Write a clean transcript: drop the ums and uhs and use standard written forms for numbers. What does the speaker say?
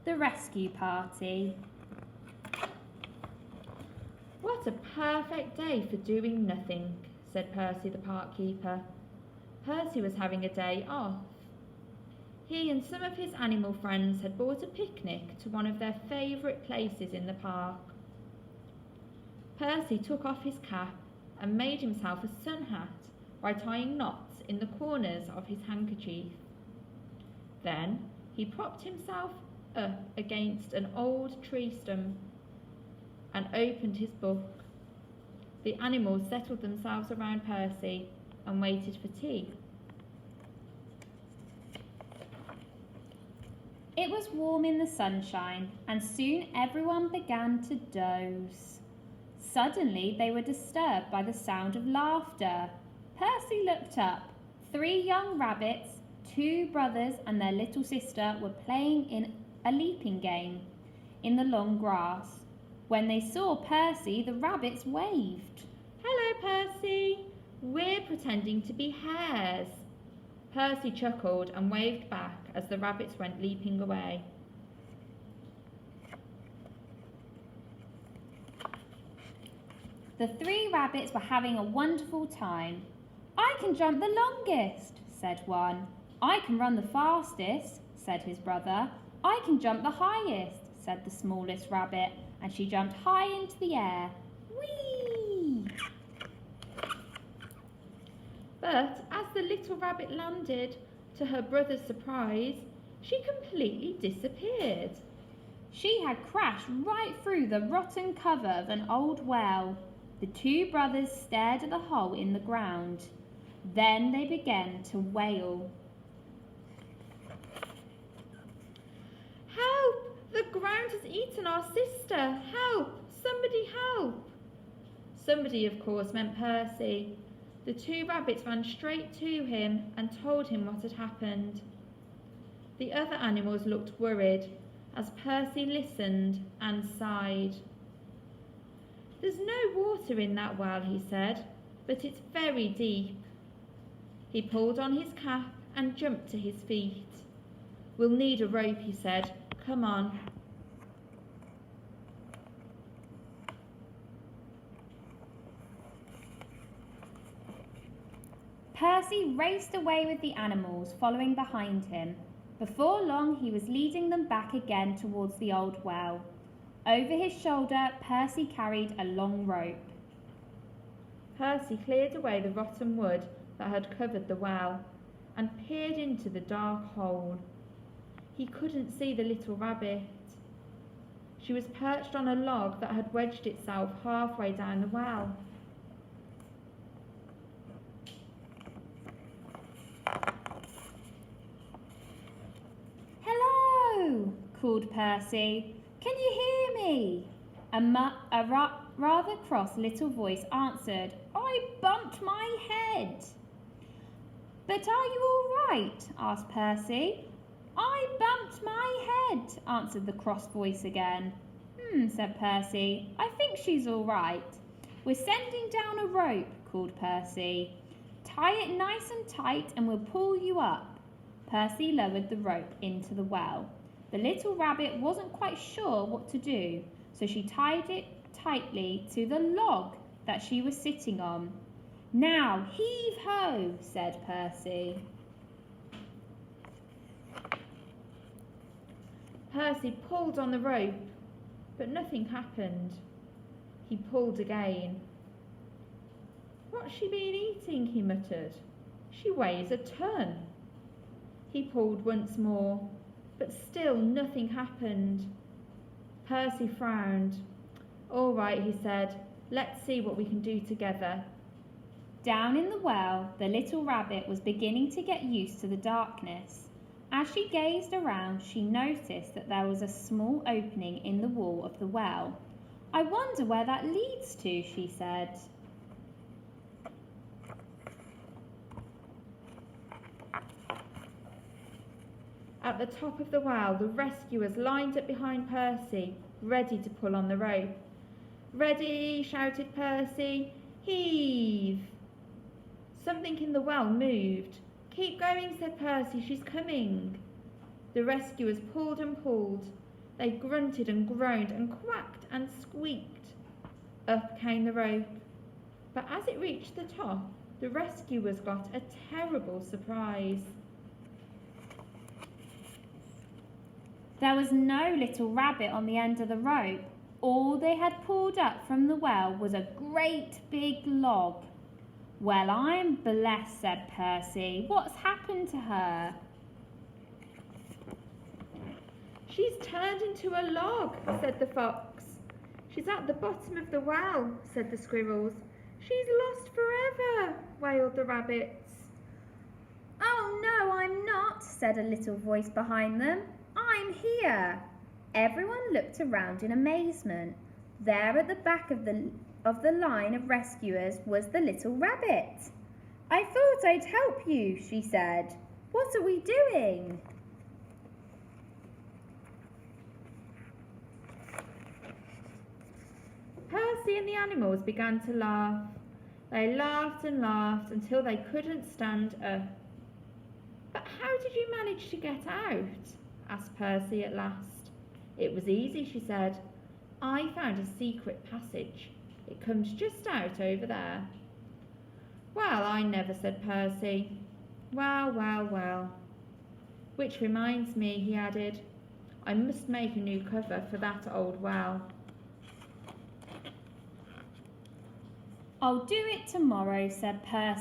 The rescue party. What a perfect day for doing nothing, said Percy the park keeper. Percy was having a day off. He and some of his animal friends had bought a picnic to one of their favourite places in the park. Percy took off his cap and made himself a sun hat by tying knots in the corners of his handkerchief. Then he propped himself up against an old tree stump and opened his book. The animals settled themselves around Percy and waited for tea. It was warm in the sunshine, and soon everyone began to doze. Suddenly they were disturbed by the sound of laughter. Percy looked up. 3 young rabbits, 2 brothers and their little sister were playing in a leaping game in the long grass. When they saw Percy, the rabbits waved. "Hello, Percy. We're pretending to be hares." Percy chuckled and waved back as the rabbits went leaping away. The 3 rabbits were having a wonderful time. "I can jump the longest," said one. "I can run the fastest," said his brother. "I can jump the highest," said the smallest rabbit, and she jumped high into the air. Whee! But as the little rabbit landed, to her brother's surprise, she completely disappeared. She had crashed right through the rotten cover of an old well. The 2 brothers stared at the hole in the ground. Then they began to wail. "Help! The ground has eaten our sister! Help! Somebody help!" Somebody, of course, meant Percy. The 2 rabbits ran straight to him and told him what had happened. The other animals looked worried as Percy listened and sighed. "There's no water in that well," he said, "but it's very deep." He pulled on his cap and jumped to his feet. "We'll need a rope," he said. "Come on." Percy raced away with the animals, following behind him. Before long, he was leading them back again towards the old well. Over his shoulder, Percy carried a long rope. Percy cleared away the rotten wood that had covered the well and peered into the dark hole. He couldn't see the little rabbit. She was perched on a log that had wedged itself halfway down the well. "Hello!" called Percy. "Can you hear me?" A rather cross little voice answered, "I bumped my head." "But are you all right?" asked Percy. "I bumped my head," answered the cross voice again. Said Percy. "I think she's all right." "We're sending down a rope," called Percy. "Tie it nice and tight and we'll pull you up." Percy lowered the rope into the well. The little rabbit wasn't quite sure what to do, so she tied it tightly to the log that she was sitting on. "Now heave ho," said Percy. Percy pulled on the rope, but nothing happened. He pulled again. "What's she been eating?" he muttered. "She weighs a ton." He pulled once more, but still nothing happened. Percy frowned. "All right," he said, "let's see what we can do together." Down in the well, the little rabbit was beginning to get used to the darkness. As she gazed around, she noticed that there was a small opening in the wall of the well. "I wonder where that leads to," she said. At the top of the well, the rescuers lined up behind Percy, ready to pull on the rope. "Ready!" shouted Percy. "Heave!" Something in the well moved. "Keep going," said Percy. "She's coming." The rescuers pulled and pulled, They grunted and groaned and quacked and squeaked. Up came the rope. But as it reached the top, the rescuers got a terrible surprise. There was no little rabbit on the end of the rope. All they had pulled up from the well was a great big log. "Well, I'm blessed," said Percy. "What's happened to her?" "She's turned into a log," said the fox. "She's at the bottom of the well," said the squirrels. "She's lost forever," wailed the rabbits. "Oh no, I'm not," said a little voice behind them. "I'm here." Everyone looked around in amazement. There at the back of the line of rescuers was the little rabbit. "I thought I'd help you," she said. "What are we doing?" Percy and the animals began to laugh. They laughed and laughed until they couldn't stand up. "But how did you manage to get out?" asked Percy at last. "It was easy," she said. "I found a secret passage. It comes just out over there." "Well, I never," said Percy. "Well, well, well. Which reminds me," he added, "I must make a new cover for that old well." "I'll do it tomorrow," said Percy.